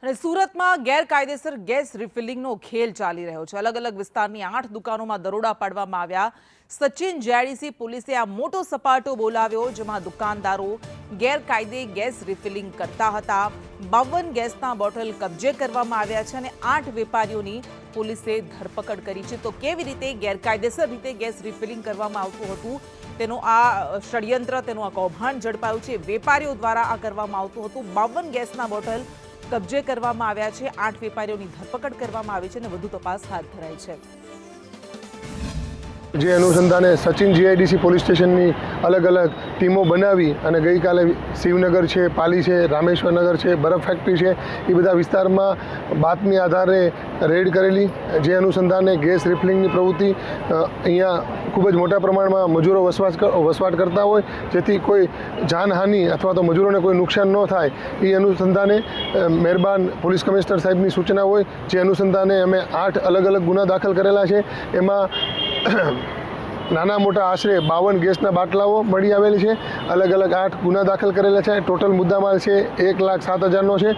અને સુરતમાં ગેરકાયદેસર ગેસ રિફિલિંગનો ખેલ ચાલી રહ્યો છે। અલગ અલગ વિસ્તારની 8 દુકાનોમાં દરોડા પાડવામાં આવ્યા। સચિન જેડીસી પોલીસે આ મોટો સપાટો બોલાવ્યો, જેમાં દુકાનદારો ગેરકાયદે ગેસ રિફિલિંગ કરતા હતા। 52 ગેસના બોટલ કબજે કરવામાં આવ્યા છે અને 8 વેપારીઓની પોલીસે ધરપકડ કરી છે। તો કેવી રીતે ગેરકાયદેસર રીતે ગેસ રિફિલિંગ કરવામાં આવતું હતું તેનો આ ષડયંત્ર, તેનું આ કૌભાંડ ઝડપાયું છે। વેપારીઓ દ્વારા આ કરવામાં આવતું હતું। 52 ગેસના બોટલ કબજે કરવામાં આવ્યા છે। 8 વેપારીઓની ધરપકડ કરવામાં આવી છે અને વધુ તપાસ હાથ ધરાઈ છે। જે અનુસંધાને સચિન જીઆઈડીસી પોલીસ સ્ટેશનની અલગ અલગ ટીમો બનાવી અને ગઈકાલે શિવનગર છે, પાલી છે, રામેશ્વરનગર છે, બરફ ફેક્ટરી છે, એ બધા વિસ્તારમાં બાતમી આધારે રેડ કરેલી। જે અનુસંધાને ગેસ રિફિલિંગની પ્રવૃત્તિ અહીંયા ખૂબ જ મોટા પ્રમાણમાં મજૂરો વસવાટ કરતા હોય, જેથી કોઈ જાનહાનિ અથવા તો મજૂરોને કોઈ નુકસાન ન થાય એ અનુસંધાને મહેરબાન પોલીસ કમિશનર સાહેબની સૂચના હોય। જે અનુસંધાને અમે 8 અલગ અલગ ગુના દાખલ કરેલા છે। એમાં નાના મોટા આશરે 52 ગેસના બાટલાઓ મળી આવેલી છે। અલગ અલગ 8 ગુના દાખલ કરેલા છે। ટોટલ મુદ્દામાલ છે 1,07,000નો છે।